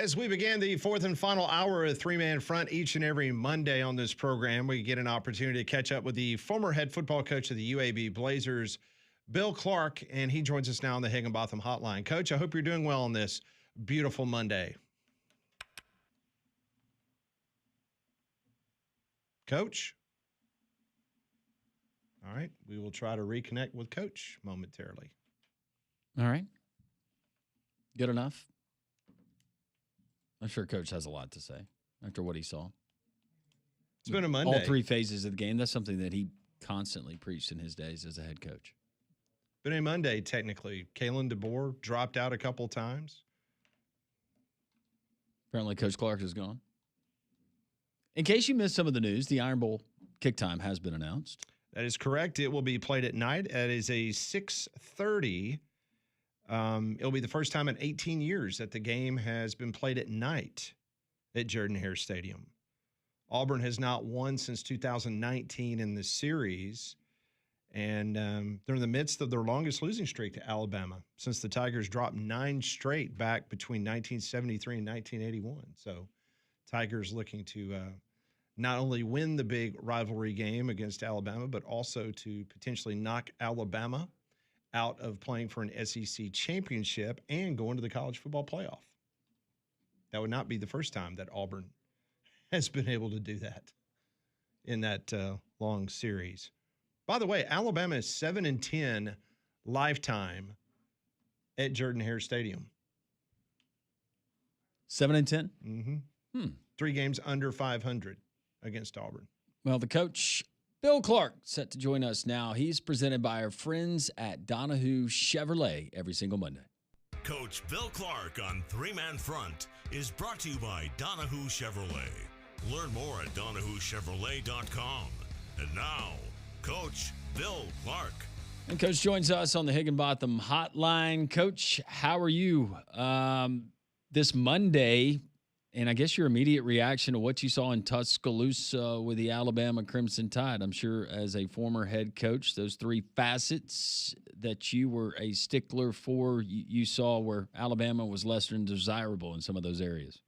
As we begin the fourth and final hour of Three-Man Front each and every Monday on this program, we get an opportunity to catch up with the former head football coach of the UAB Blazers, Bill Clark, and he joins us now on the Higginbotham Hotline. Coach, I hope you're doing well on this beautiful Monday. Coach? All right, we will try to reconnect with Coach momentarily. All right. Good enough? I'm sure Coach has a lot to say after what he saw. It's been a Monday. All three phases of the game. That's something that he constantly preached in his days as a head coach. Been a Monday, technically. Kalen DeBoer dropped out a couple times. Apparently, Coach Clark is gone. In case you missed some of the news, the Iron Bowl kick time has been announced. That is correct. It will be played at night. It is a 6:30. It'll be the first time in 18 years that the game has been played at night at Jordan-Hare Stadium. Auburn has not won since 2019 in the series, and they're in the midst of their longest losing streak to Alabama since the Tigers dropped 9 straight back between 1973 and 1981. So Tigers looking to not only win the big rivalry game against Alabama, but also to potentially knock Alabama out of playing for an SEC championship and going to the college football playoff. That would not be the first time that Auburn has been able to do that in that long series. By the way, Alabama is 7-10 lifetime at Jordan-Hare Stadium. 7-10? Mm-hmm. 3 games under 500 against Auburn. Well, the coach, Bill Clark, set to join us now. He's presented by our friends at Donahue Chevrolet every single Monday. Coach Bill Clark on Three-Man Front is brought to you by Donahue Chevrolet. Learn more at DonahueChevrolet.com. And now, Coach Bill Clark. And Coach joins us on the Higginbotham Hotline. Coach, how are you this Monday? And I guess your immediate reaction to what you saw in Tuscaloosa with the Alabama Crimson Tide. I'm sure as a former head coach, those 3 facets that you were a stickler for, you saw where Alabama was less than desirable in some of those areas.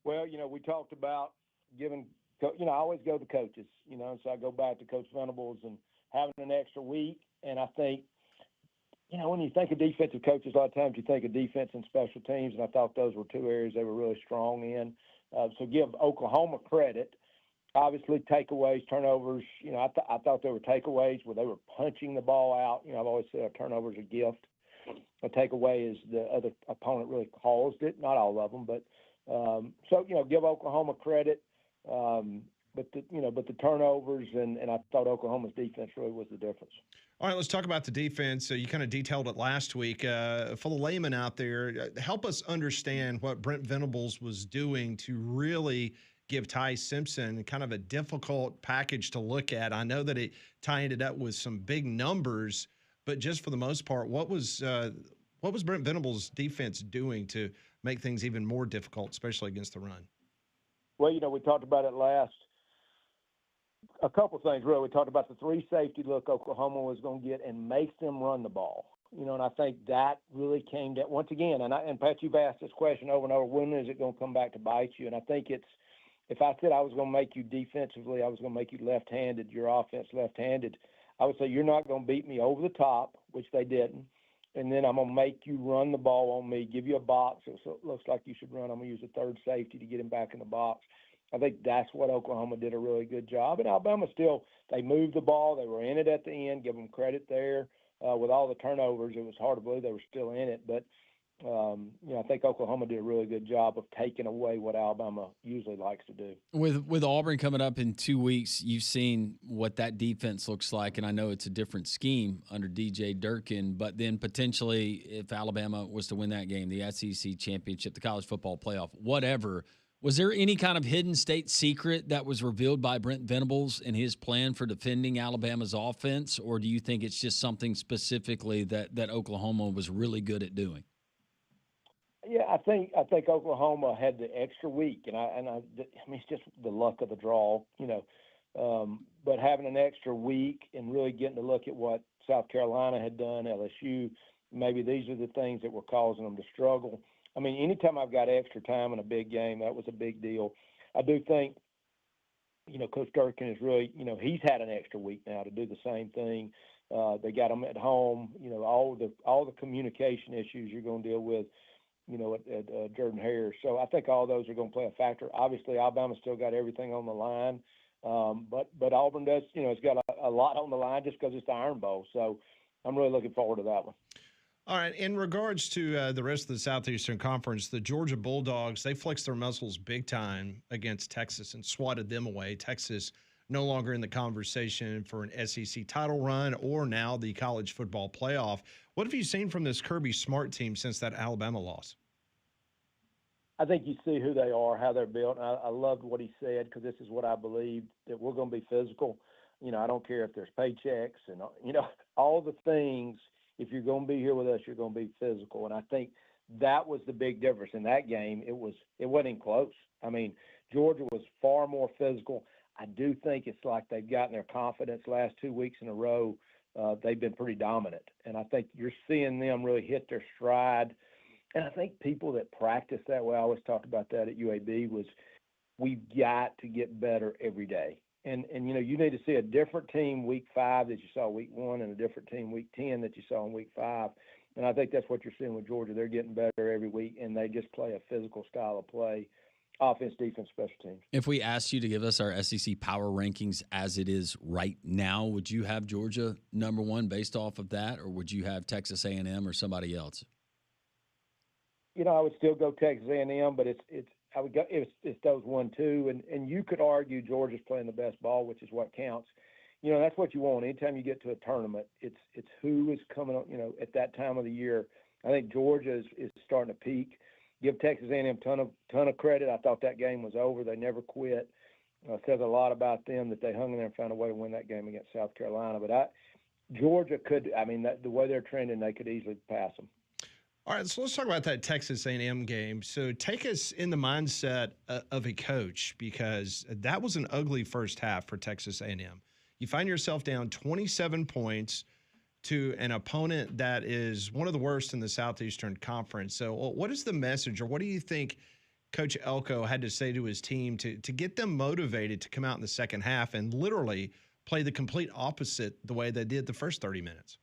Well, we talked about giving, I always go to coaches, so I go back to Coach Venables and having an extra week. And I think, when you think of defensive coaches, a lot of times you think of defense and special teams, and I thought those were 2 areas they were really strong in. So give Oklahoma credit. Obviously, takeaways, turnovers, I thought there were takeaways where they were punching the ball out. I've always said a turnover is a gift. A takeaway is the other opponent really caused it, not all of them, but give Oklahoma credit. But the turnovers, and I thought Oklahoma's defense really was the difference. All right, let's talk about the defense. So you kind of detailed it last week. For the layman out there, help us understand what Brent Venables was doing to really give Ty Simpson kind of a difficult package to look at. I know that it tied it up with some big numbers, but just for the most part, what was Brent Venables' defense doing to make things even more difficult, especially against the run? Well, we talked about it last. A couple things, really. We talked about the 3 safety look Oklahoma was going to get and make them run the ball. And I think that really came down, once again, and Pat, you've asked this question over and over, when is it going to come back to bite you? And I think if I said I was going to make you defensively, I was going to make you left-handed, your offense left-handed, I would say you're not going to beat me over the top, which they didn't, and then I'm going to make you run the ball on me, give you a box. So it looks like you should run. I'm going to use a 3rd safety to get him back in the box. I think that's what Oklahoma did a really good job. And Alabama still, they moved the ball. They were in it at the end. Give them credit there. With all the turnovers, it was hard to believe they were still in it. But, I think Oklahoma did a really good job of taking away what Alabama usually likes to do. With Auburn coming up in 2 weeks, you've seen what that defense looks like, and I know it's a different scheme under DJ Durkin, but then potentially if Alabama was to win that game, the SEC championship, the college football playoff, whatever, was there any kind of hidden state secret that was revealed by Brent Venables in his plan for defending Alabama's offense, or do you think it's just something specifically that Oklahoma was really good at doing? Yeah, I think Oklahoma had the extra week, and I mean it's just the luck of the draw, but having an extra week and really getting to look at what South Carolina had done, LSU, maybe these are the things that were causing them to struggle. I mean, anytime I've got extra time in a big game, that was a big deal. I do think, Coach Durkin is really, he's had an extra week now to do the same thing. They got them at home. All the communication issues you're going to deal with, at Jordan-Hare. So I think all those are going to play a factor. Obviously, Alabama's still got everything on the line, but Auburn does, it's got a lot on the line just because it's the Iron Bowl. So I'm really looking forward to that one. All right. In regards to the rest of the Southeastern Conference, the Georgia Bulldogs, they flexed their muscles big time against Texas and swatted them away. Texas no longer in the conversation for an SEC title run or now the college football playoff. What have you seen from this Kirby Smart team since that Alabama loss? I think you see who they are, how they're built. And I loved what he said because this is what I believe, that we're going to be physical. I don't care if there's paychecks and, all the things. If you're going to be here with us, you're going to be physical. And I think that was the big difference in that game. It wasn't even close. I mean, Georgia was far more physical. I do think it's like they've gotten their confidence last 2 weeks in a row. They've been pretty dominant. And I think you're seeing them really hit their stride. And I think people that practice that way, I always talked about that at UAB, was we've got to get better every day. And you need to see a different team week 5 that you saw week 1 and a different team week 10 that you saw in week 5. And I think that's what you're seeing with Georgia. They're getting better every week, and they just play a physical style of play, offense, defense, special teams. If we asked you to give us our SEC power rankings as it is right now, would you have Georgia number 1 based off of that, or would you have Texas A&M or somebody else? I would still go Texas A&M, but I would go it's those 1-2, and you could argue Georgia's playing the best ball, which is what counts. That's what you want. Anytime you get to a tournament, it's who is coming up. At that time of the year, I think Georgia is starting to peak. Give Texas A&M ton of credit. I thought that game was over. They never quit. Says a lot about them that they hung in there and found a way to win that game against South Carolina. But Georgia could. I mean, the way they're trending, they could easily pass them. All right, so let's talk about that Texas A&M game. So take us in the mindset of a coach, because that was an ugly first half for Texas A&M. You find yourself down 27 points to an opponent that is one of the worst in the Southeastern Conference. So what is the message, or what do you think Coach Elko had to say to his team to get them motivated to come out in the second half and literally play the complete opposite the way they did the first 30 minutes?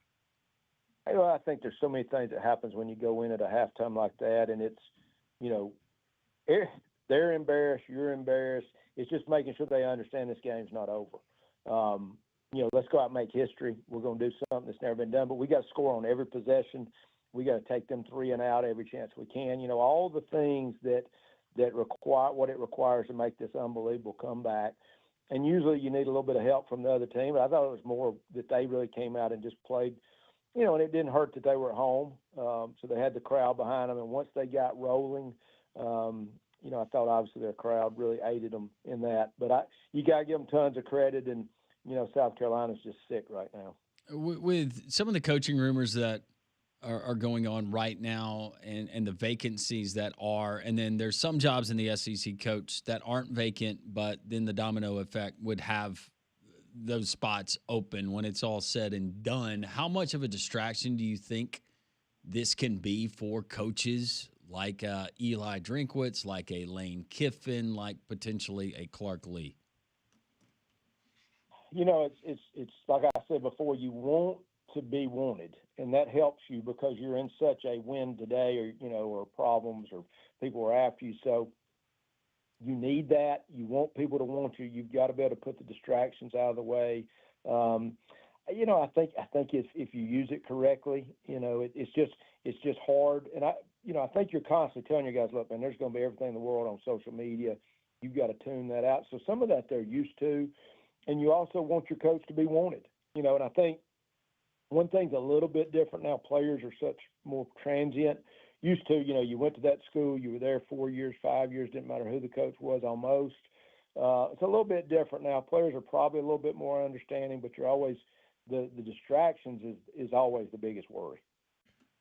I think there's so many things that happens when you go in at a halftime like that, and it's, they're embarrassed, you're embarrassed. It's just making sure they understand this game's not over. Let's go out and make history. We're going to do something that's never been done, but we got to score on every possession. We got to take them 3 and out every chance we can. All the things that require what it requires to make this unbelievable comeback. And usually you need a little bit of help from the other team. But I thought it was more that they really came out and just played. And it didn't hurt that they were at home, so they had the crowd behind them. And once they got rolling, I thought obviously their crowd really aided them in that. But you got to give them tons of credit, and, South Carolina's just sick right now. With some of the coaching rumors that are going on right now and the vacancies that are, and then there's some jobs in the SEC coach that aren't vacant, but then the domino effect would have those spots open when it's all said and done. How much of a distraction do you think this can be for coaches like Eli Drinkwitz, like a Lane Kiffin, like potentially a Clark Lee? It's like I said before, you want to be wanted, and that helps you because you're in such a win today, or problems, or people are after you. So you need that. You want people to want you. You've got to be able to put the distractions out of the way. I think if you use it correctly, it's just hard. And I think you're constantly telling your guys, look, man, there's going to be everything in the world on social media. You've got to tune that out. So some of that they're used to, and you also want your coach to be wanted. And I think one thing's a little bit different now. Players are such more transient. Used to, you went to that school, you were there 4 years, 5 years, didn't matter who the coach was almost. It's a little bit different now. Players are probably a little bit more understanding, but you're always the distractions is always the biggest worry.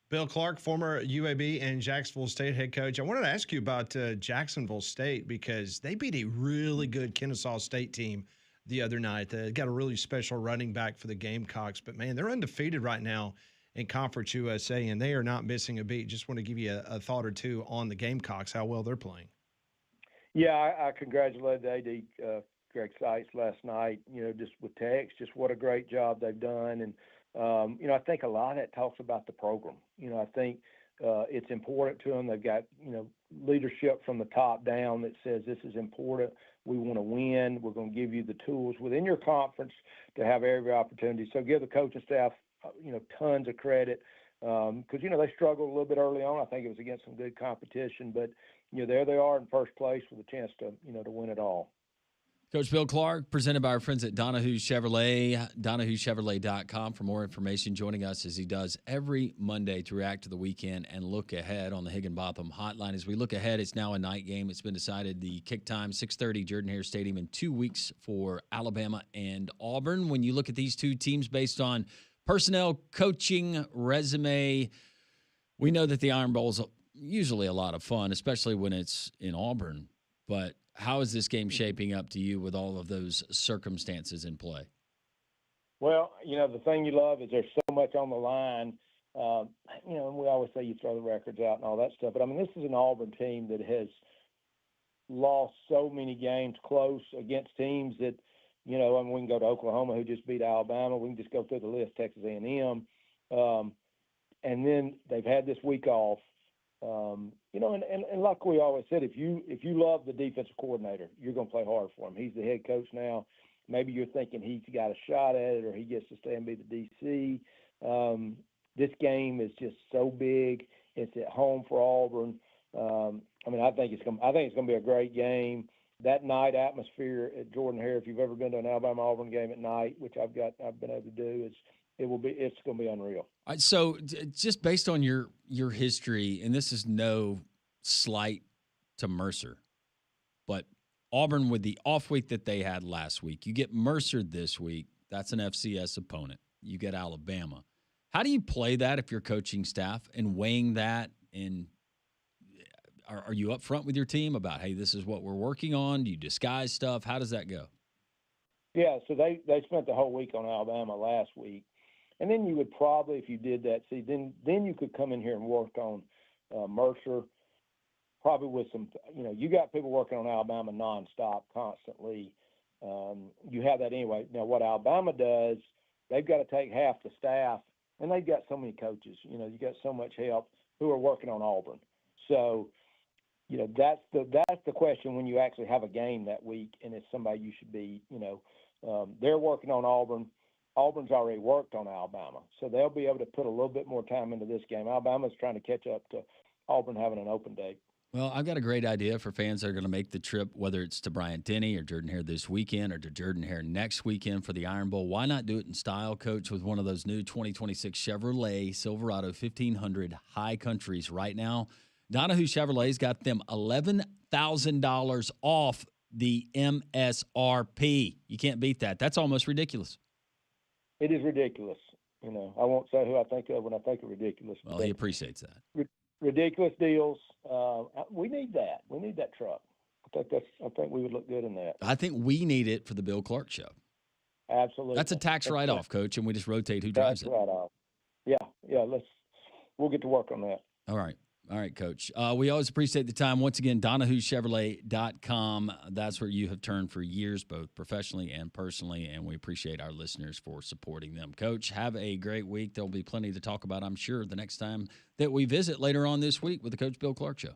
Bill Clark, former UAB and Jacksonville State head coach. I wanted to ask you about Jacksonville State, because they beat a really good Kennesaw State team the other night. They got a really special running back for the Gamecocks, but man, they're undefeated right now in Conference USA, and they are not missing a beat. Just want to give you a thought or two on the Gamecocks, how well they're playing. Yeah, I congratulated AD Greg Seitz last night, just with text, just what a great job they've done. And, I think a lot of that talks about the program. I think it's important to them. They've got, leadership from the top down that says this is important. We want to win. We're going to give you the tools within your conference to have every opportunity. So give the coaching staff, tons of credit because, they struggled a little bit early on. I think it was against some good competition, but, there they are in first place with a chance to, to win it all. Coach Bill Clark, presented by our friends at Donahue Chevrolet, DonahueChevrolet.com for more information. Joining us as he does every Monday to react to the weekend and look ahead on the Higginbotham Hotline. As we look ahead, it's now a night game. It's been decided the kick time, 6:30, Jordan-Hare Stadium in 2 weeks for Alabama and Auburn. When you look at these two teams based on personnel, coaching, resume, we know that the Iron Bowl is usually a lot of fun, especially when it's in Auburn. But how is this game shaping up to you with all of those circumstances in play? Well, the thing you love is there's so much on the line. And we always say you throw the records out and all that stuff. But, this is an Auburn team that has lost so many games close against teams that, we can go to Oklahoma, who just beat Alabama. We can just go through the list, Texas A&M. And then they've had this week off. And like we always said, if you love the defensive coordinator, you're going to play hard for him. He's the head coach now. Maybe you're thinking he's got a shot at it, or he gets to stay and be the DC. This game is just so big. It's at home for Auburn. I think it's going to be a great game. That night atmosphere at Jordan-Hare, if you've ever been to an Alabama-Auburn game at night, which I've been able to do, it's going to be unreal. All right, so just based on your history, and this is no slight to Mercer, but Auburn with the off week that they had last week, you get Mercer this week. That's an FCS opponent. You get Alabama. How do you play that if you're coaching staff and weighing that? And are you up front with your team about, hey, this is what we're working on? Do you disguise stuff? How does that go? Yeah, so they spent the whole week on Alabama last week. And then you would probably, if you did that, then you could come in here and work on Mercer, probably with some, you got people working on Alabama nonstop, constantly. You have that anyway. Now, what Alabama does, they've got to take half the staff, and they've got so many coaches. You got so much help who are working on Auburn. So, that's the question when you actually have a game that week, and it's somebody you should be, they're working on Auburn. Auburn's already worked on Alabama, so they'll be able to put a little bit more time into this game. Alabama's trying to catch up to Auburn having an open date. Well, I've got a great idea for fans that are going to make the trip, whether it's to Bryant-Denny or Jordan-Hare this weekend or to Jordan-Hare next weekend for the Iron Bowl. Why not do it in style, Coach, with one of those new 2026 Chevrolet Silverado 1500 High Countries right now? Donahue Chevrolet's got them $11,000 off the MSRP. You can't beat that. That's almost ridiculous. It is ridiculous. I won't say who I think of when I think of ridiculous. Well, he appreciates that. Ridiculous deals. We need that. We need that truck. I think we would look good in that. I think we need it for the Bill Clark show. Absolutely. That's a tax write-off, Coach, and we just rotate who drives it. Write-off. Yeah. We'll get to work on that. All right, Coach. We always appreciate the time. Once again, DonahueChevrolet.com. That's where you have turned for years, both professionally and personally, and we appreciate our listeners for supporting them. Coach, have a great week. There'll be plenty to talk about, I'm sure, the next time that we visit later on this week with the Coach Bill Clark Show.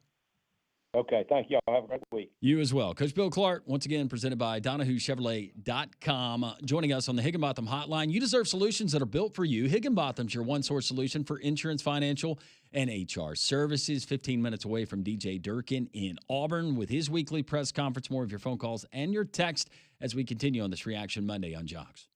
Okay, thank you. Have a great week. You as well. Coach Bill Clark, once again, presented by DonahueChevrolet.com. Joining us on the Higginbotham Hotline. You deserve solutions that are built for you. Higginbotham's your one-source solution for insurance, financial, and HR services. 15 minutes away from DJ Durkin in Auburn with his weekly press conference. More of your phone calls and your text as we continue on this Reaction Monday on Jocks.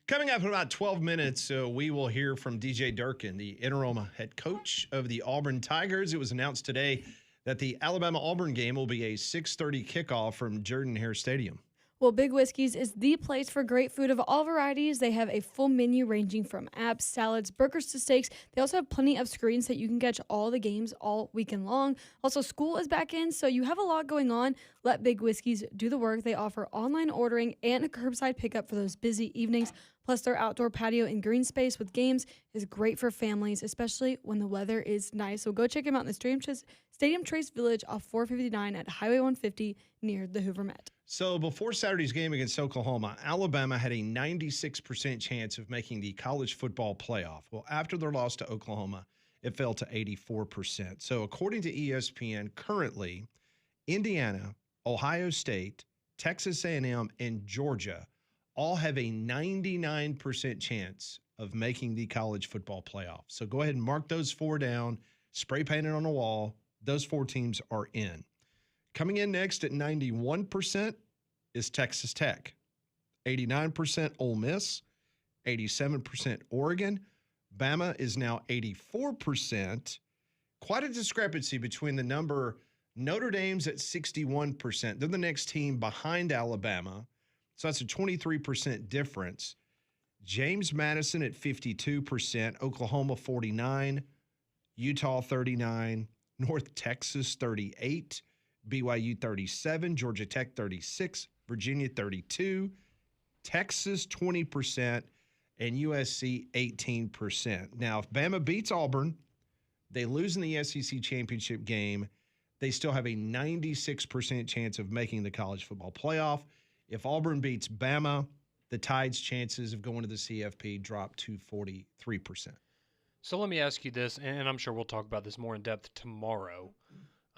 Coming up in about 12 minutes, we will hear from DJ Durkin, the interim head coach of the Auburn Tigers. It was announced today that the Alabama-Auburn game will be a 6:30 kickoff from Jordan-Hare Stadium. Well, Big Whiskey's is the place for great food of all varieties. They have a full menu ranging from apps, salads, burgers to steaks. They also have plenty of screens that you can catch all the games all weekend long. Also, school is back in, so you have a lot going on. Let Big Whiskey's do the work. They offer online ordering and a curbside pickup for those busy evenings. Plus, their outdoor patio and green space with games is great for families, especially when the weather is nice. So go check them out in the Stadium Trace Village off 459 at Highway 150 near the Hoover Met. So before Saturday's game against Oklahoma, Alabama had a 96% chance of making the college football playoff. Well, after their loss to Oklahoma, it fell to 84%. So according to ESPN, currently, Indiana, Ohio State, Texas A&M, and Georgia all have a 99% chance of making the college football playoff. So go ahead and mark those four down, spray paint it on the wall. Those four teams are in. Coming in next at 91% is Texas Tech, 89% Ole Miss, 87% Oregon. Bama is now 84%. Quite a discrepancy between the number. Notre Dame's at 61%. They're the next team behind Alabama. So that's a 23% difference. James Madison at 52%, Oklahoma 49%, Utah 39%, North Texas 38%, BYU 37%, Georgia Tech 36%, Virginia 32%, Texas 20%, and USC 18%. Now, if Bama beats Auburn, they lose in the SEC championship game, they still have a 96% chance of making the college football playoff. If Auburn beats Bama, the Tide's chances of going to the CFP drop to 43%. So let me ask you this, and I'm sure we'll talk about this more in depth tomorrow.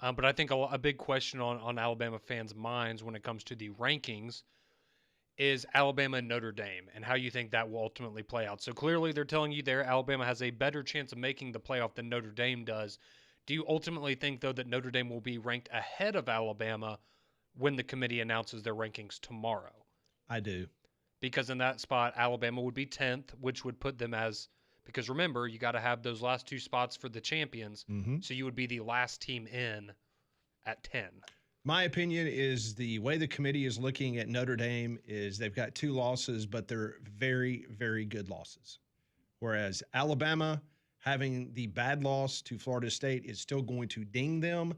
But I think a big question on Alabama fans' minds when it comes to the rankings is Alabama and Notre Dame and how you think that will ultimately play out. So clearly they're telling you there Alabama has a better chance of making the playoff than Notre Dame does. Do you ultimately think, though, that Notre Dame will be ranked ahead of Alabama when the committee announces their rankings tomorrow? I do. Because in that spot, Alabama would be 10th, which would put them as – because remember, you got to have those last two spots for the champions, so you would be the last team in at 10. My opinion is the way the committee is looking at Notre Dame is they've got two losses, but they're very, very good losses. Whereas Alabama, having the bad loss to Florida State, is still going to ding them.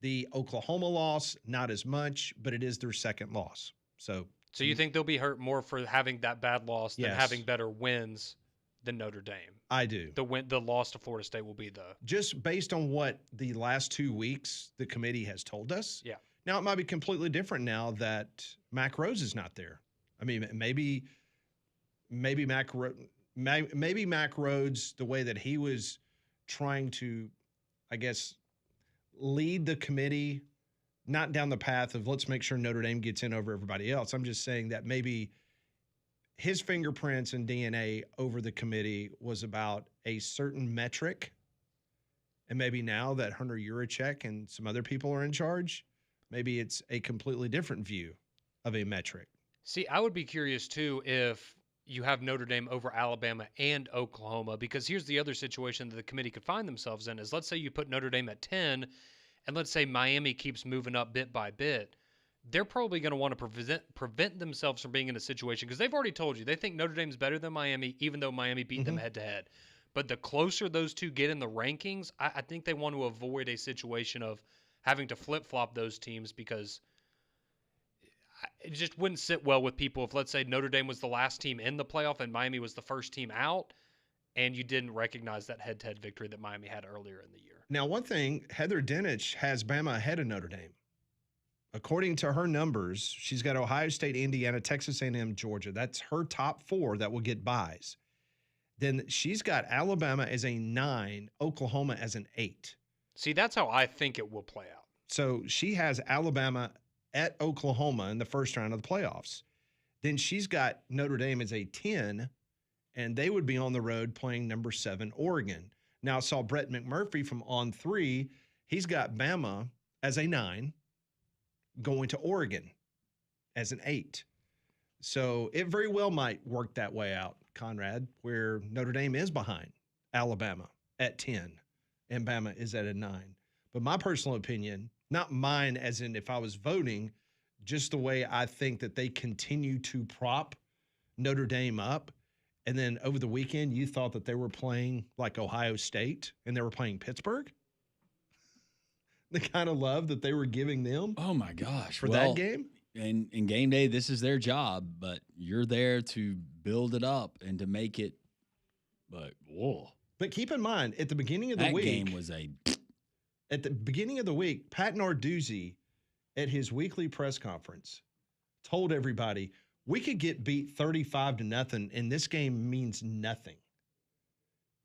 The Oklahoma loss, not as much, but it is their second loss. So you think they'll be hurt more for having that bad loss than Yes. having better wins than Notre Dame? I do. The loss to Florida State will be just based on what the last 2 weeks the committee has told us. Yeah. Now it might be completely different now that Mac Rose is not there. I mean, maybe Mac Rhodes, the way that he was trying to, I guess, lead the committee, not down the path of let's make sure Notre Dame gets in over everybody else. I'm just saying that maybe his fingerprints and DNA over the committee was about a certain metric. And maybe now that Hunter Yurachek and some other people are in charge, maybe it's a completely different view of a metric. See, I would be curious, too, if you have Notre Dame over Alabama and Oklahoma, because here's the other situation that the committee could find themselves in is let's say you put Notre Dame at 10, and let's say Miami keeps moving up bit by bit. They're probably going to want to prevent themselves from being in a situation, because they've already told you they think Notre Dame's better than Miami, even though Miami beat them head-to-head. But the closer those two get in the rankings, I think they want to avoid a situation of having to flip-flop those teams, because it just wouldn't sit well with people if, let's say, Notre Dame was the last team in the playoff and Miami was the first team out, and you didn't recognize that head-to-head victory that Miami had earlier in the year. Now, one thing, Heather Dinich has Bama ahead of Notre Dame. According to her numbers, she's got Ohio State, Indiana, Texas A&M, Georgia. That's her top four that will get buys. Then she's got Alabama as a 9, Oklahoma as an 8. See, that's how I think it will play out. So she has Alabama at Oklahoma in the first round of the playoffs. Then she's got Notre Dame as a 10, and they would be on the road playing number 7, Oregon. Now, I saw Brett McMurphy from On 3. He's got Bama as a 9, going to Oregon as an 8. So it very well might work that way out, Conrad, where Notre Dame is behind Alabama at 10 and Bama is at a 9. But my personal opinion, not mine as in if I was voting, just the way I think that they continue to prop Notre Dame up. And then over the weekend, you thought that they were playing like Ohio State and they were playing Pittsburgh? The kind of love that they were giving them Oh my gosh. for that game? And in game day, this is their job, but you're there to build it up and to make it. But whoa, But keep in mind, at the beginning of the that week, game was at the beginning of the week, Pat Narduzzi at his weekly press conference told everybody we could get beat 35-0, and this game means nothing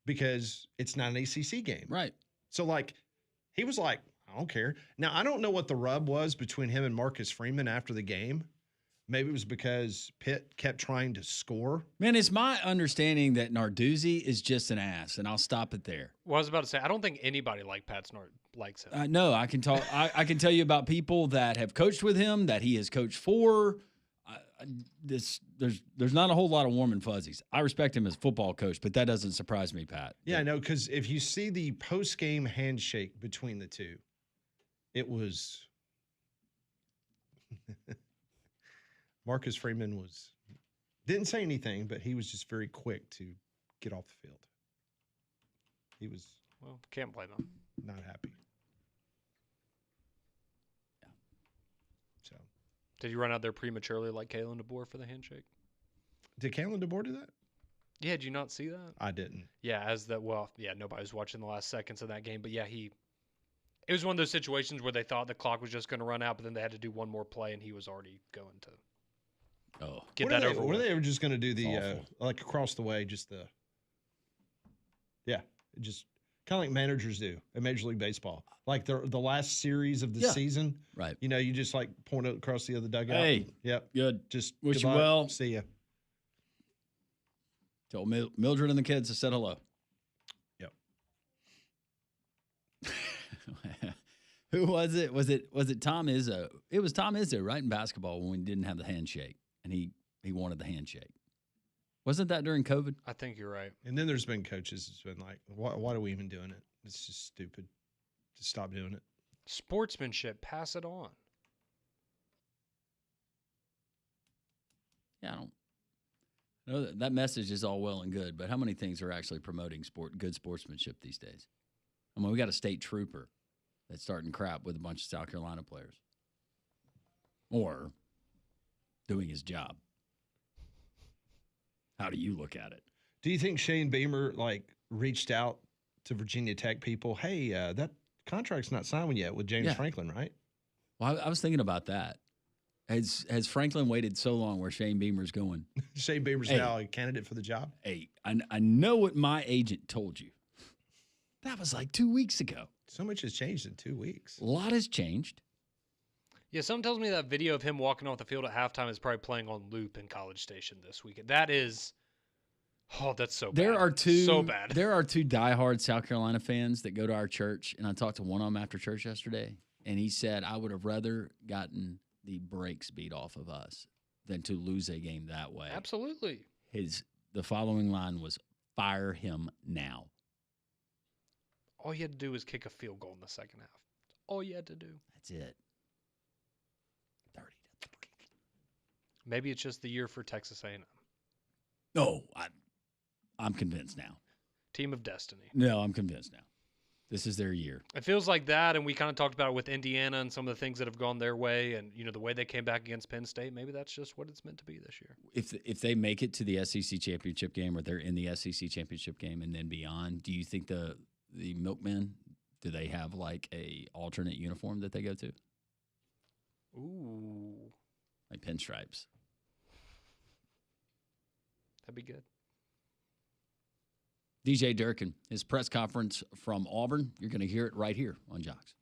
because it's not an ACC game. right. So, like, he was like, I don't care. Now, I don't know what the rub was between him and Marcus Freeman after the game. Maybe it was because Pitt kept trying to score. Man, it's my understanding that Narduzzi is just an ass, and I'll stop it there. Well, I was about to say, I don't think anybody like Pat Snort likes him. No, I can talk. I can tell you about people that have coached with him, that he has coached for. There's not a whole lot of warm and fuzzies. I respect him as a football coach, but that doesn't surprise me, Pat. Yeah, no, because if you see the post-game handshake between the two, it was Marcus Freeman didn't say anything, but he was just very quick to get off the field. He was Well, can't blame him. not happy. Yeah. So, Did you run out there prematurely like Kalen DeBoer for the handshake? did Kalen DeBoer do that? Yeah, did you not see that? I didn't. Yeah, nobody was watching the last seconds of that game, but yeah, it was one of those situations where they thought the clock was just going to run out, but then they had to do one more play, and he was already going to get What that are over Were with. they ever just going to do the Awful. like across the way, just just kind of like managers do at Major League Baseball, like the last series of the Yeah. season. Right. You just like point it across the other dugout. Hey. Yep. Good. Just Wish you goodbye. well. See ya. Tell Mildred and the kids to say hello. Yep. Who was it? Was it Tom Izzo? It was Tom Izzo, right, in basketball when we didn't have the handshake, and he wanted the handshake. Wasn't that during COVID? I think you're right. And then there's been coaches that's been like, why are we even doing it? It's just stupid. Just stop doing it. Sportsmanship, pass it on. Yeah, I don't know that message is all well and good, but how many things are actually promoting good sportsmanship these days? I mean, we got a state trooper that's starting crap with a bunch of South Carolina players, or doing his job. How do you look at it? Do you think Shane Beamer reached out to Virginia Tech people? Hey, that contract's not signed yet with James Yeah. Franklin, right? Well, I was thinking about that. Has Franklin waited so long where Shane Beamer's going? Shane Beamer's Hey. now a candidate for the job. Hey, I know what my agent told you. That was like 2 weeks ago. So much has changed in 2 weeks. A lot has changed. Yeah, something tells me that video of him walking off the field at halftime is probably playing on loop in College Station this weekend. That is, that's so bad. There are two So bad. There are two diehard South Carolina fans that go to our church, and I talked to one of them after church yesterday, and he said, I would have rather gotten the brakes beat off of us than to lose a game that way. Absolutely. The following line was, fire him now. All you had to do was kick a field goal in the second half. All you had to do. That's it. 30-3. Maybe it's just the year for Texas A&M. No, I'm convinced now. Team of Destiny. No, I'm convinced now. This is their year. It feels like that, and we kind of talked about it with Indiana and some of the things that have gone their way, and the way they came back against Penn State. Maybe that's just what it's meant to be this year. If they make it to the SEC championship game, or they're in the SEC championship game and then beyond, do you think the Milkmen, do they have like a alternate uniform that they go to, Ooh, like pinstripes? that'd be good. DJ Durkin, his press conference from Auburn. You're going to hear it right here on Jocks.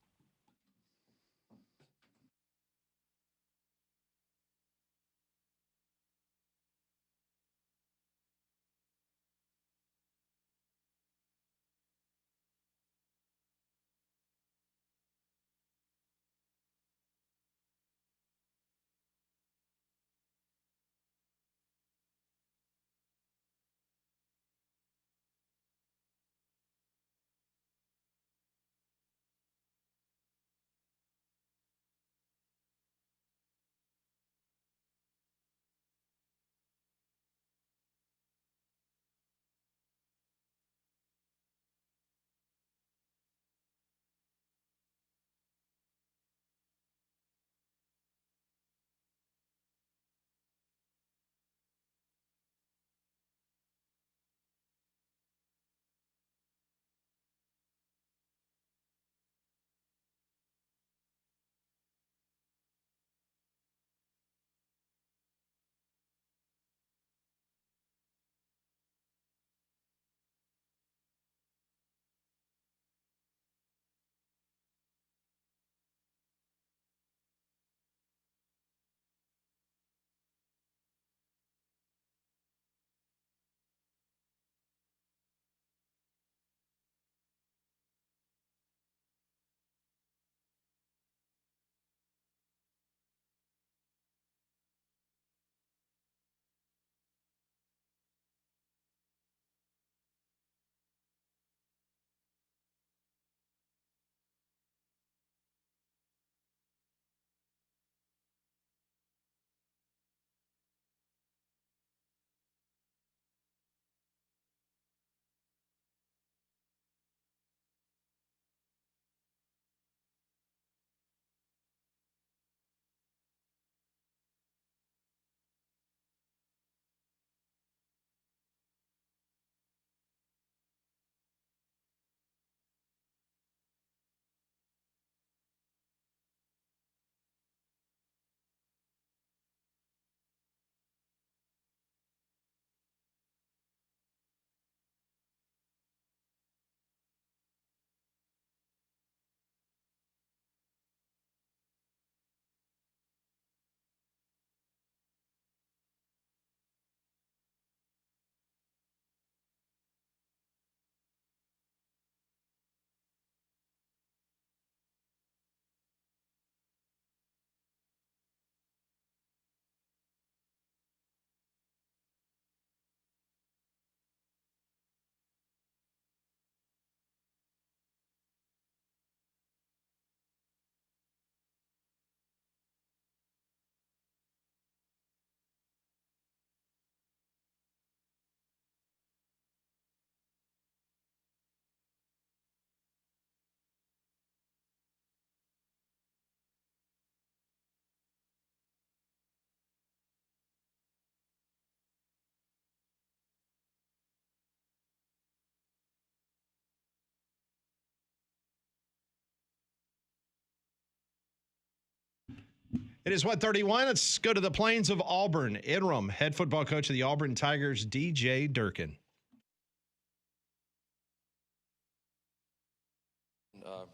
It is 1:31. Let's go to the plains of Auburn. Interim head football coach of the Auburn Tigers, DJ Durkin.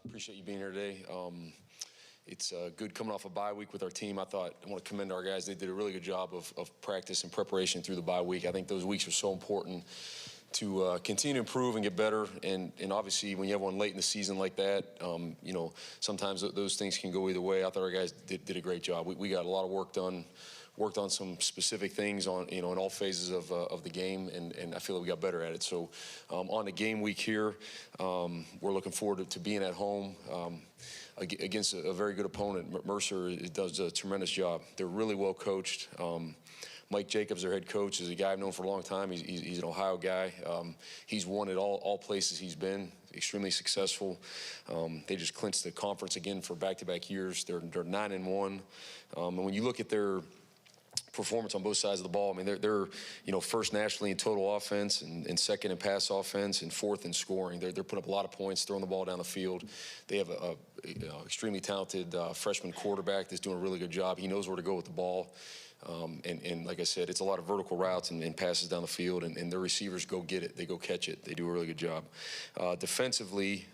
Appreciate you being here today. It's good coming off a bye week with our team. I want to commend our guys. They did a really good job of practice and preparation through the bye week. I think those weeks are so important to continue to improve and get better. And obviously, when you have one late in the season like that, sometimes those things can go either way. I thought our guys did a great job. We got a lot of work done. Worked on some specific things in all phases of the game, and I feel like we got better at it. So on the game week here, we're looking forward to being at home against a very good opponent. Mercer does a tremendous job. They're really well coached. Mike Jacobs, their head coach, is a guy I've known for a long time. He's an Ohio guy. He's won at all places he's been, extremely successful. They just clinched the conference again for back-to-back years. They're 9-1. And when you look at their performance on both sides of the ball, I mean, they're first nationally in total offense and second in pass offense and fourth in scoring. They're putting up a lot of points, throwing the ball down the field. They have a extremely talented freshman quarterback that's doing a really good job. He knows where to go with the ball. And like I said, it's a lot of vertical routes and passes down the field, and their receivers go get it. They go catch it. They do a really good job. Defensively,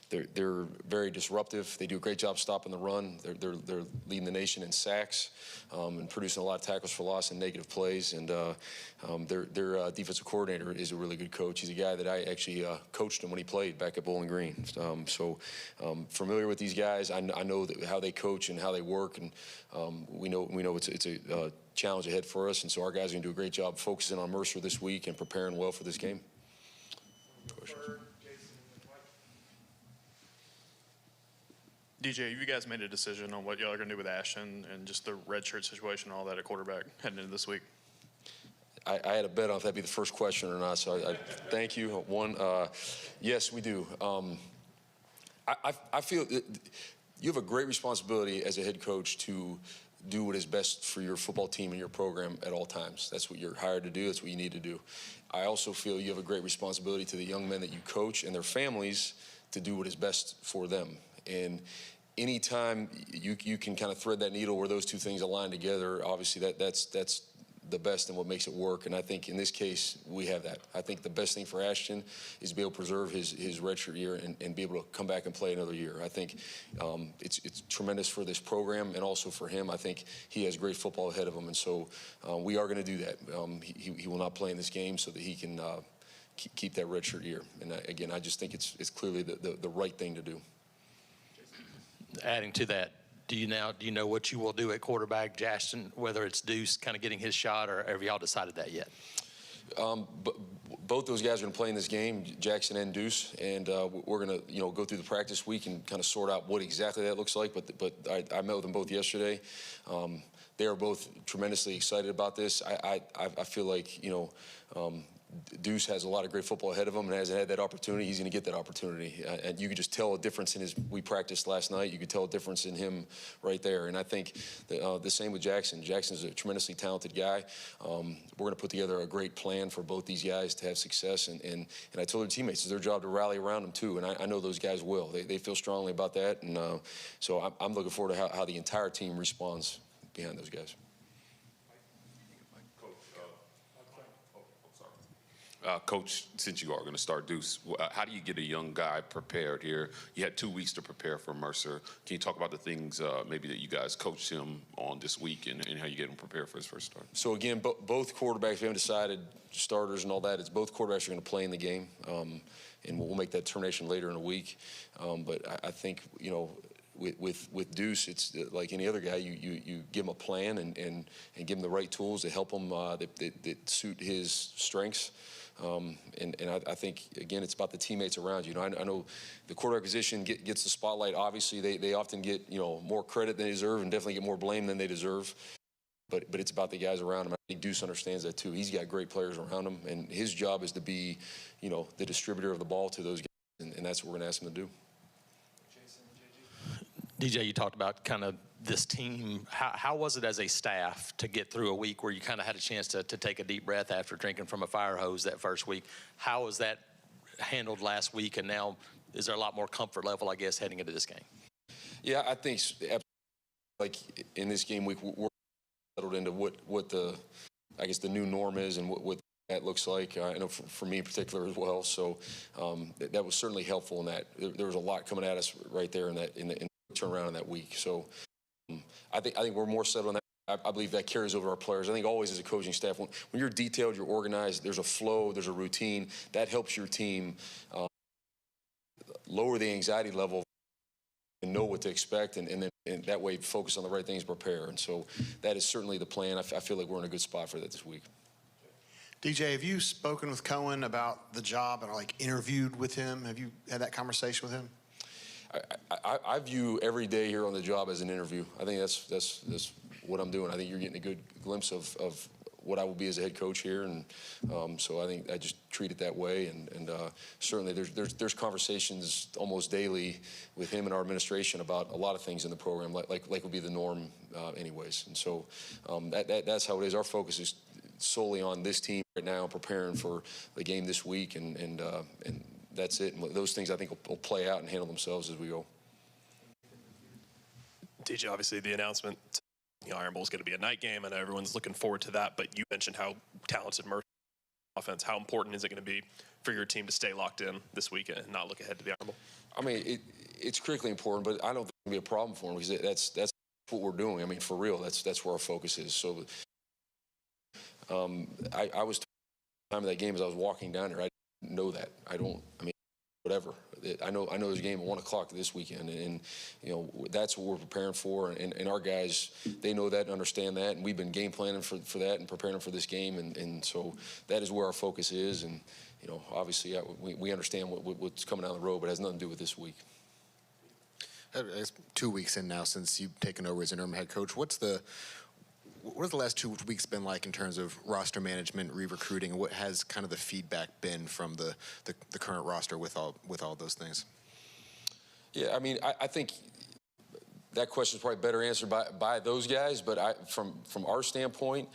they're very disruptive. They do a great job stopping the run. They're leading the nation in sacks and producing a lot of tackles for loss and negative plays. And their defensive coordinator is a really good coach. He's a guy that I actually coached him when he played back at Bowling Green. So familiar with these guys. I know how they coach and how they work, and we know it's a challenge ahead for us. And so our guys are going to do a great job focusing on Mercer this week and preparing well for this game. DJ, you guys made a decision on what y'all are going to do with Ashton and just the redshirt situation and all that at quarterback heading into this week? I had a bet on if that'd be the first question or not, so I thank you. Yes, we do. I feel that you have a great responsibility as a head coach to do what is best for your football team and your program at all times. That's what you're hired to do. That's what you need to do. I also feel you have a great responsibility to the young men that you coach and their families to do what is best for them. And anytime you can kind of thread that needle where those two things align together, obviously that's the best and what makes it work. And I think in this case, we have that. I think the best thing for Ashton is to be able to preserve his redshirt year and be able to come back and play another year. I think it's tremendous for this program and also for him. I think he has great football ahead of him. And so we are going to do that. He will not play in this game so that he can keep that redshirt year. And again, I just think it's clearly the right thing to do. Adding to that, do you know what you will do at quarterback, Justin, whether it's Deuce kind of getting his shot, or have y'all decided that yet? Both those guys are going to play in this game, Jackson and Deuce, and we're going to go through the practice week and kind of sort out what exactly that looks like. But I met with them both yesterday. They are both tremendously excited about this. I feel like Deuce has a lot of great football ahead of him and hasn't had that opportunity. He's going to get that opportunity. And you could just tell a difference in we practiced last night. You could tell a difference in him right there. And I think the same with Jackson. Jackson's a tremendously talented guy. We're going to put together a great plan for both these guys to have success. And I told their teammates it's their job to rally around them too. And I know those guys will. They feel strongly about that. And so I'm looking forward to how the entire team responds behind those guys. Coach, since you are going to start Deuce, how do you get a young guy prepared here? You had 2 weeks to prepare for Mercer. Can you talk about the things maybe that you guys coached him on this week and how you get him prepared for his first start? So again, both quarterbacks, we haven't decided starters and all that. It's both quarterbacks are going to play in the game, and we'll make that determination later in the week. But I think, with Deuce, it's like any other guy. You give him a plan and give him the right tools to help him that suit his strengths. And I think, again, it's about the teammates around you. I know the quarterback position gets the spotlight. Obviously, they often get more credit than they deserve and definitely get more blame than they deserve. But it's about the guys around him. I think Deuce understands that too. He's got great players around him, and his job is to be, the distributor of the ball to those guys, and that's what we're going to ask him to do. DJ, you talked about kind of this team. How was it as a staff to get through a week where you kind of had a chance to take a deep breath after drinking from a fire hose that first week? How was that handled last week, and now is there a lot more comfort level, I guess, heading into this game? Yeah, I think like in this game week, we're settled into what the, I guess, the new norm is and what that looks like. I know for me in particular as well. So that was certainly helpful in that. There was a lot coming at us right there in the turnaround in that week. So I think we're more settled on that. I believe that carries over our players. I think always as a coaching staff, when you're detailed, you're organized, there's a flow, there's a routine, that helps your team lower the anxiety level and know what to expect, and then that way focus on the right things, prepare. And so that is certainly the plan. I feel like we're in a good spot for that this week. DJ, have you spoken with Cohen about the job and like interviewed with him? Have you had that conversation with him? I view every day here on the job as an interview. I think that's what I'm doing. I think you're getting a good glimpse of what I will be as a head coach here, and so I think I just treat it that way. And certainly there's conversations almost daily with him and our administration about a lot of things in the program, like would be the norm anyways. And so that's how it is. Our focus is solely on this team right now, preparing for the game this week, and that's it. And those things I think will play out and handle themselves as we go. DJ, obviously the announcement, the Iron Bowl is going to be a night game, and everyone's looking forward to that. But you mentioned how talented Mercer offense. How important is it going to be for your team to stay locked in this weekend and not look ahead to the Iron Bowl? I mean, it's critically important, but I don't think it'll be a problem for them because that's what we're doing. I mean, for real, that's where our focus is. So I was time of that game as I was walking down there. I didn't know that. I mean, whatever. I know there's a game at 1 o'clock this weekend, and you know that's what we're preparing for. And our guys, they know that and understand that, and we've been game planning for that and preparing for this game, and so that is where our focus is. And you know, obviously, we understand what's coming down the road, but it has nothing to do with this week. It's 2 weeks in now since you've taken over as interim head coach. What have the last 2 weeks been like in terms of roster management, re-recruiting, and what has kind of the feedback been from the current roster with all those things? Yeah, I mean, I think that question is probably better answered by those guys, but from our standpoint,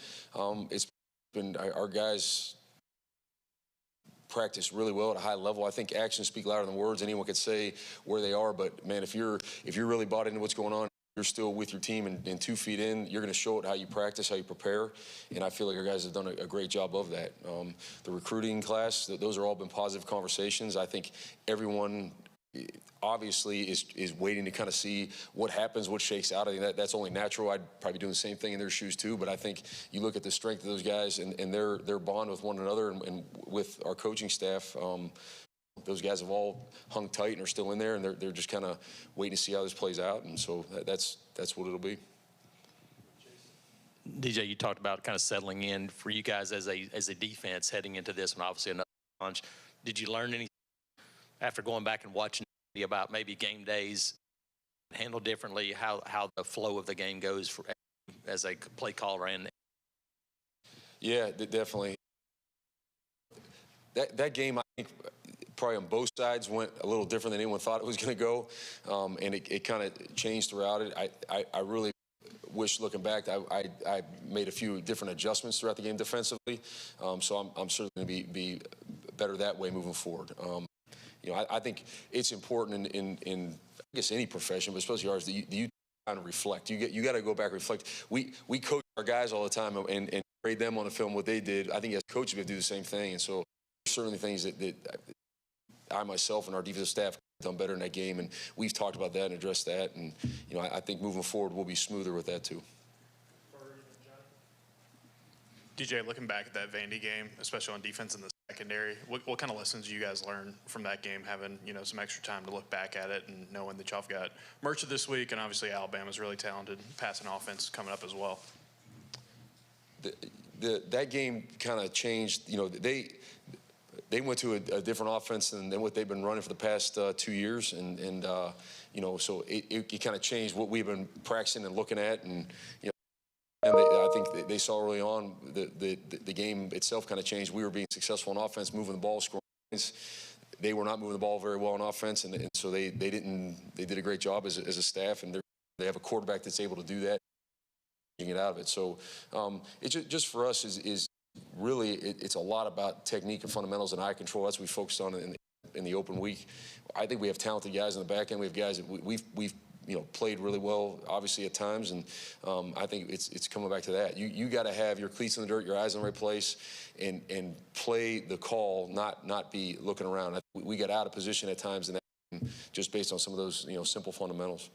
it's been our guys practice really well at a high level. I think actions speak louder than words. Anyone could say where they are, but man, if you're really bought into what's going on, you're still with your team and 2 feet in, you're going to show it how you practice, how you prepare, and I feel like our guys have done a great job of that. The recruiting class, those are all been positive conversations. I think everyone obviously is waiting to kind of see what happens, what shakes out. I think that's only natural. I'd probably be doing the same thing in their shoes too, but I think you look at the strength of those guys and their bond with one another and with our coaching staff. Those guys have all hung tight and are still in there, and they're just kind of waiting to see how this plays out, and so that's what it'll be. DJ, you talked about kind of settling in for you guys as a defense heading into this one, obviously another challenge. Did you learn anything after going back and watching about maybe game days handled differently, how the flow of the game goes as a play caller? And yeah, definitely. That game, I think, probably on both sides went a little different than anyone thought it was going to go, and it kind of changed throughout it. I really wish, looking back, I made a few different adjustments throughout the game defensively, so I'm certainly going to be better that way moving forward. You know, I think it's important in I guess any profession, but especially ours, that you kind of reflect. You got to go back and reflect. We coach our guys all the time and grade them on the film what they did. I think as coaches we have to do the same thing, and so certainly things that I myself and our defensive staff done better in that game, and we've talked about that and addressed that, and you know I think moving forward we'll be smoother with that too. DJ, looking back at that Vandy game, especially on defense in the secondary, what kind of lessons do you guys learn from that game, having some extra time to look back at it and knowing that y'all have got Mercer this week, and obviously Alabama's really talented passing offense coming up as well? That game kind of changed. You know, they went to a different offense than what they've been running for the past 2 years, and you know, so it kind of changed what we've been practicing and looking at, and you know. And I think they saw early on the game itself kind of changed. We were being successful on offense, moving the ball, scoring points. They were not moving the ball very well on offense, and so they did a great job as a staff, and they have a quarterback that's able to do that, getting it out of it. So it just for us is really it's a lot about technique and fundamentals and eye control. That's what we focused on in the open week. I think we have talented guys in the back end. We have guys that we've played really well, obviously at times, and I think it's coming back to that. You got to have your cleats in the dirt, your eyes in the right place, and play the call, not be looking around. We got out of position at times in that game just based on some of those simple fundamentals.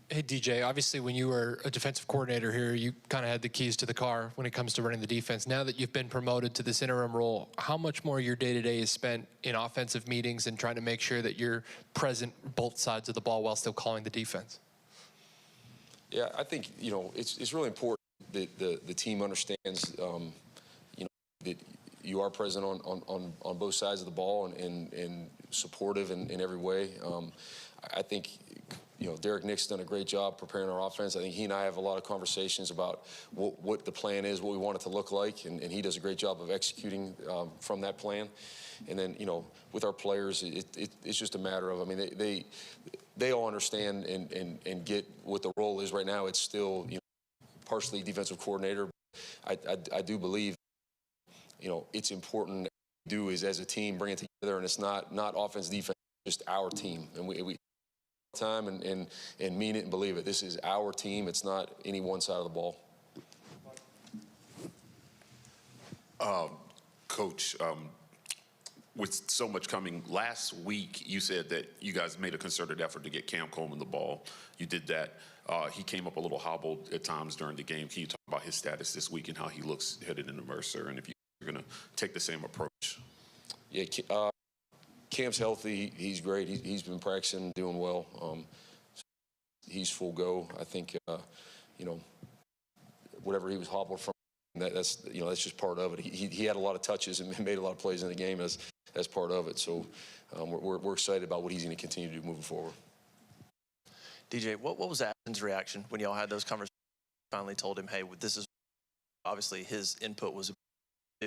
Hey, DJ, obviously when you were a defensive coordinator here, you kind of had the keys to the car when it comes to running the defense. Now that you've been promoted to this interim role, how much more of your day-to-day is spent in offensive meetings and trying to make sure that you're present both sides of the ball while still calling the defense? Yeah, I think, it's really important that the team understands, that you are present on both sides of the ball and supportive in every way. I think, Derek Nick's done a great job preparing our offense. I think he and I have a lot of conversations about what the plan is, what we want it to look like, and he does a great job of executing from that plan. And then, with our players, it's just a matter of, they all understand and get what the role is right now. It's still, partially defensive coordinator. I do believe, it's important to do is as a team bring it together, and it's not offense, defense, just our team. And we time and mean it and believe it. This is our team. It's not any one side of the ball. Coach, with so much coming, last week you said that you guys made a concerted effort to get Cam Coleman the ball. You did that. He came up a little hobbled at times during the game. Can you talk about his status this week and how he looks headed into Mercer, and if you're going to take the same approach? Yeah, Cam's healthy. He's great. He's been practicing, doing well. He's full go. I think, whatever he was hobbled from, that's just part of it. He had a lot of touches and made a lot of plays in the game as part of it. So we're excited about what he's going to continue to do moving forward. DJ, what was Ashton's reaction when y'all had those conversations? Finally told him, hey, this is obviously his input was,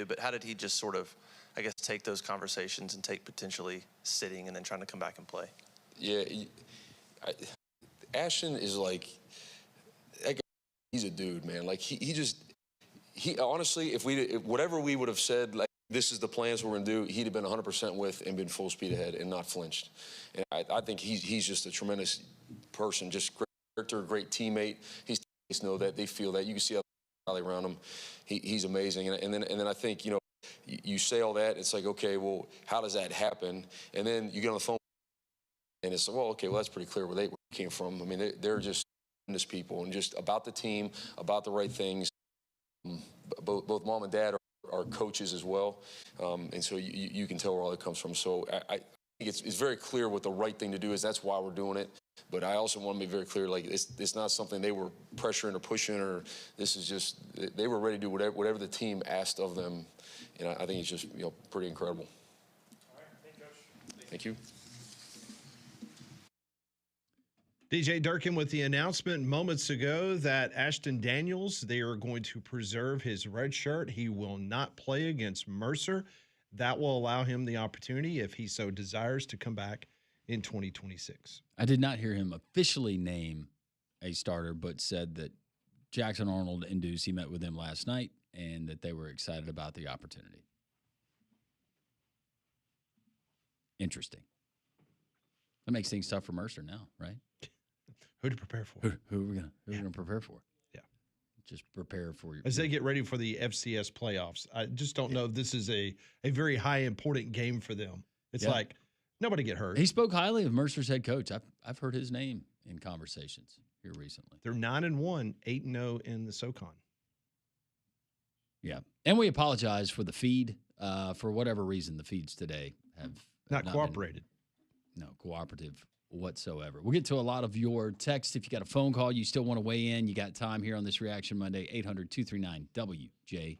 but how did he just sort of, I guess, take those conversations and take potentially sitting and then trying to come back and play? Yeah, Ashton is like, he's a dude, man. Like he honestly, if whatever we would have said, like this is the plans we're gonna do, he'd have been 100% with and been full speed ahead and not flinched. And I think he's just a tremendous person, just great character, great teammate. His teammates know that, they feel that. You can see how they rally around him. He's amazing. And then I think you say all that, it's like, okay, well, how does that happen? And then you get on the phone, and it's like, well, okay, well, that's pretty clear where they came from. They're just tremendous people, and just about the team, about the right things. Both mom and dad are coaches as well, and so you can tell where all that comes from. So I think it's very clear what the right thing to do is. That's why we're doing it. But I also want to be very clear, like it's not something they were pressuring or pushing, or this is just they were ready to do whatever the team asked of them. And I think it's just pretty incredible. All right, thank you, Coach. Thank you. DJ Durkin with the announcement moments ago that Ashton Daniels, they are going to preserve his red shirt. He will not play against Mercer. That will allow him the opportunity, if he so desires, to come back in 2026. I did not hear him officially name a starter, but said that Jackson Arnold and Ducey met with him last night and that they were excited about the opportunity. Interesting. That makes things tough for Mercer now, right? Who to prepare for? Who are we gonna prepare for? Yeah, just prepare for your as they get ready for the FCS playoffs. I just don't know if this is a very high important game for them. It's like nobody get hurt. He spoke highly of Mercer's head coach. I've heard his name in conversations here recently. They're 9-1, 8-0 in the SoCon. Yeah, and we apologize for the feed. For whatever reason, the feeds today have not cooperated. No, cooperative whatsoever. We'll get to a lot of your text. If you got a phone call, you still want to weigh in, you got time here on this Reaction Monday, 800-239-WJOX.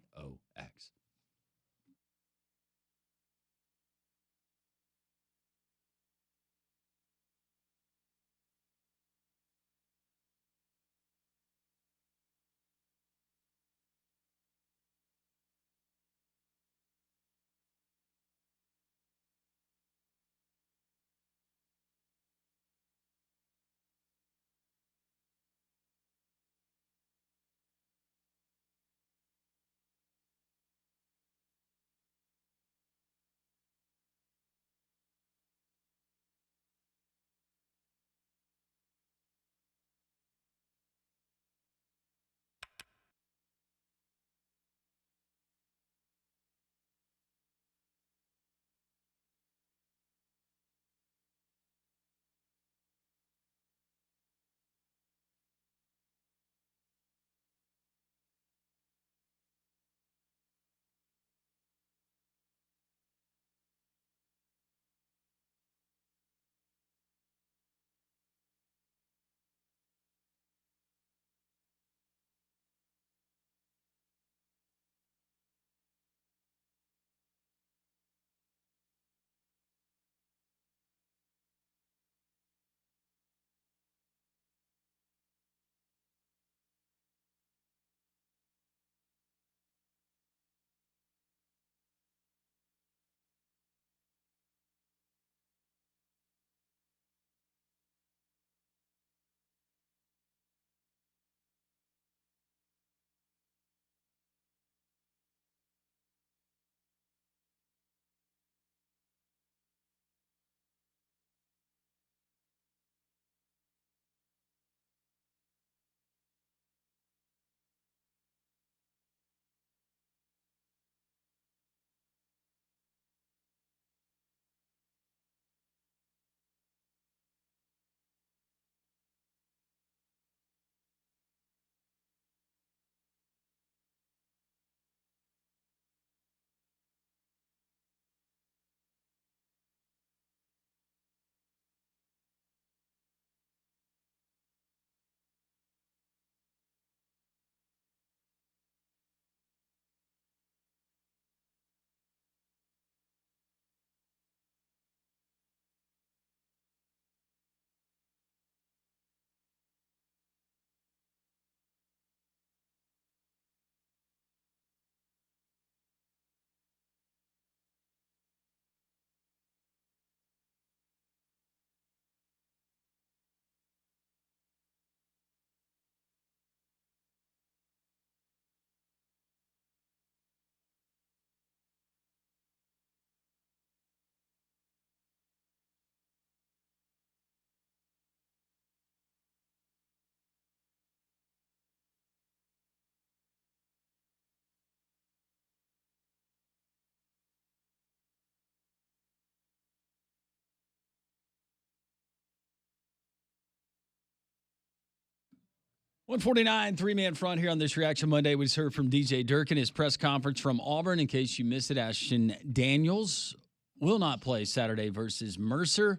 149, three-man front here on this Reaction Monday. We just heard from DJ Durkin, his press conference from Auburn. In case you missed it, Ashton Daniels will not play Saturday versus Mercer.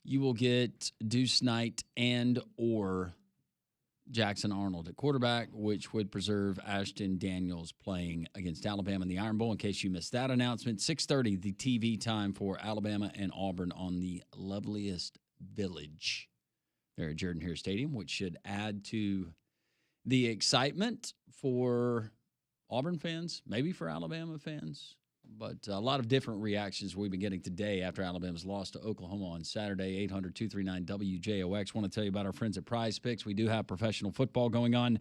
You will get Deuce Knight and or Jackson Arnold at quarterback, which would preserve Ashton Daniels playing against Alabama in the Iron Bowl. In case you missed that announcement, 6:30, the TV time for Alabama and Auburn on the loveliest village there at Jordan Hare Stadium, which should add to the excitement for Auburn fans, maybe for Alabama fans. But a lot of different reactions we've been getting today after Alabama's loss to Oklahoma on Saturday. 800-239-WJOX. Want to tell you about our friends at Prize Picks. We do have professional football going on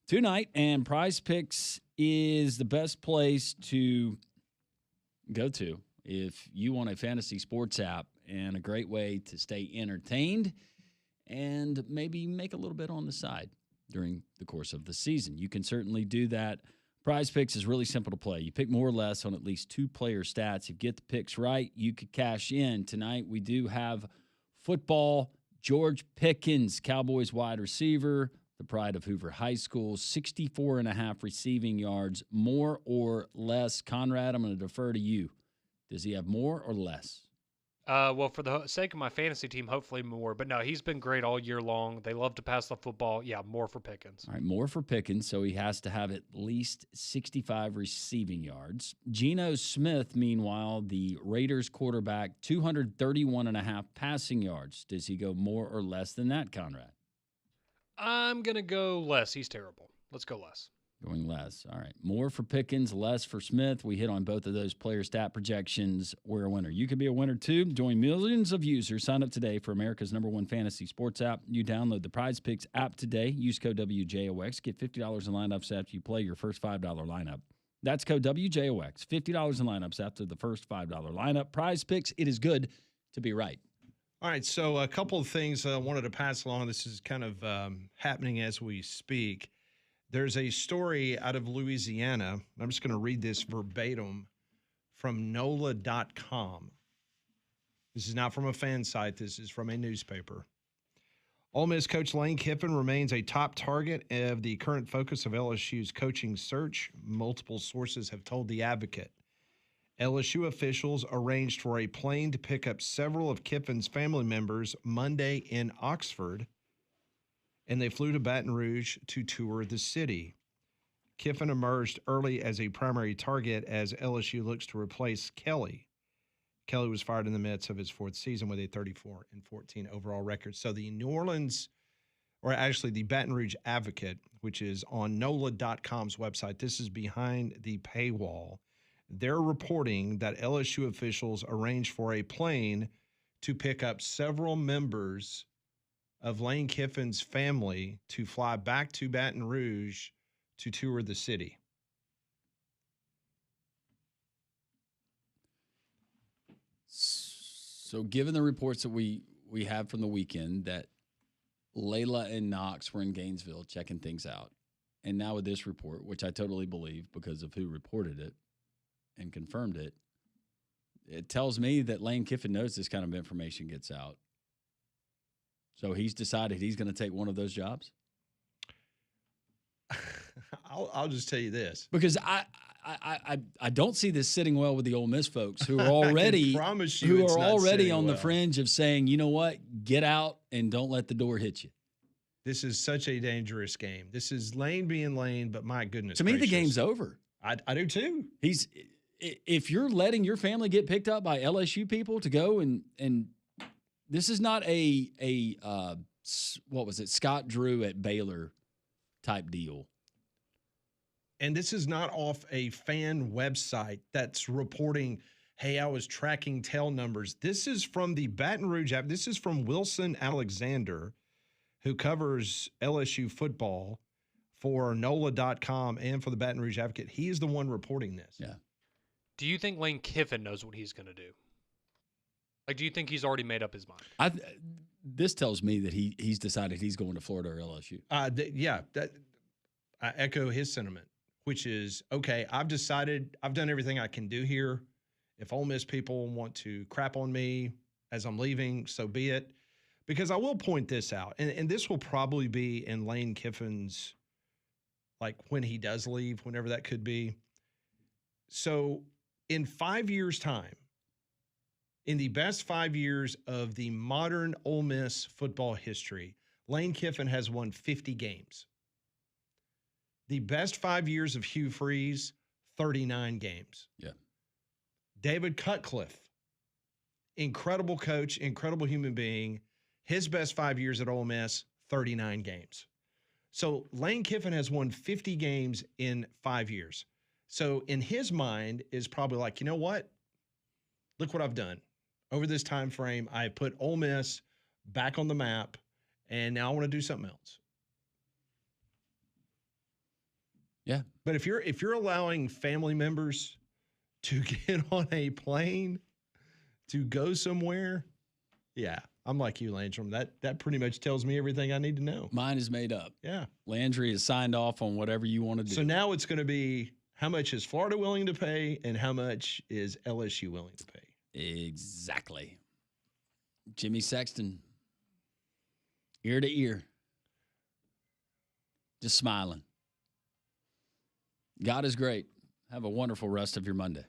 tonight, and Prize Picks is the best place to go to if you want a fantasy sports app and a great way to stay entertained and maybe make a little bit on the side during the course of the season. You can certainly do that. Prize Picks is really simple to play. You pick more or less on at least two player stats. If you get the picks right, you could cash in. Tonight, we do have football. George Pickens, Cowboys wide receiver, the pride of Hoover High School, 64.5 receiving yards, more or less. Conrad, I'm going to defer to you. Does he have more or less? Well, for the sake of my fantasy team, hopefully more. But no, he's been great all year long. They love to pass the football. Yeah, more for Pickens. All right, more for Pickens, so he has to have at least 65 receiving yards. Geno Smith, meanwhile, the Raiders quarterback, 231.5 passing yards. Does he go more or less than that, Conrad? I'm going to go less. He's terrible. Let's go less. Going less. All right. More for Pickens, less for Smith. We hit on both of those player stat projections. We're a winner. You can be a winner too. Join millions of users. Sign up today for America's #1 fantasy sports app. You download the Prize Picks app today. Use code WJOX. Get $50 in lineups after you play your first $5 lineup. That's code WJOX. $50 in lineups after the first $5 lineup. Prize Picks. It is good to be right. All right, so a couple of things I wanted to pass along. This is kind of happening as we speak. There's a story out of Louisiana. I'm just going to read this verbatim from NOLA.com. This is not from a fan site. This is from a newspaper. Ole Miss coach Lane Kiffin remains a top target of the current focus of LSU's coaching search, multiple sources have told The Advocate. LSU officials arranged for a plane to pick up several of Kiffin's family members Monday in Oxford, and they flew to Baton Rouge to tour the city. Kiffin emerged early as a primary target as LSU looks to replace Kelly. Kelly was fired in the midst of his fourth season with a 34-14 overall record. So the New Orleans, or actually the Baton Rouge Advocate, which is on NOLA.com's website, this is behind the paywall. They're reporting that LSU officials arranged for a plane to pick up several members of Lane Kiffin's family to fly back to Baton Rouge to tour the city. So given the reports that we have from the weekend that Layla and Knox were in Gainesville checking things out, and now with this report, which I totally believe because of who reported it and confirmed it, it tells me that Lane Kiffin knows this kind of information gets out. So he's decided he's going to take one of those jobs? I'll just tell you this. Because I don't see this sitting well with the Ole Miss folks who are already on the fringe of saying, you know what, get out and don't let the door hit you. This is such a dangerous game. This is Lane being Lane, but my goodness to me, the game's over. I do too. If you're letting your family get picked up by LSU people to go and this is not a what was it, Scott Drew at Baylor type deal. And this is not off a fan website that's reporting, hey, I was tracking tail numbers. This is from the Baton Rouge app. This is from Wilson Alexander, who covers LSU football for NOLA.com and for the Baton Rouge Advocate. He is the one reporting this. Yeah. Do you think Lane Kiffin knows what he's going to do? Like, do you think he's already made up his mind? This tells me that he's decided he's going to Florida or LSU. I echo his sentiment, which is, okay, I've decided I've done everything I can do here. If Ole Miss people want to crap on me as I'm leaving, so be it. Because I will point this out, and this will probably be in Lane Kiffin's, like when he does leave, whenever that could be. So in 5 years' time, in the best 5 years of the modern Ole Miss football history, Lane Kiffin has won 50 games. The best 5 years of Hugh Freeze, 39 games. Yeah. David Cutcliffe, incredible coach, incredible human being. His best 5 years at Ole Miss, 39 games. So Lane Kiffin has won 50 games in 5 years. So in his mind is probably like, you know what? Look what I've done. Over this time frame, I put Ole Miss back on the map, and now I want to do something else. Yeah. But if you're allowing family members to get on a plane to go somewhere, yeah, I'm like you, Landrum. That pretty much tells me everything I need to know. Mine is made up. Yeah. Landry is signed off on whatever you want to do. So now it's going to be how much is Florida willing to pay and how much is LSU willing to pay? Exactly. Jimmy Sexton, ear to ear, just smiling. God is great. Have a wonderful rest of your Monday.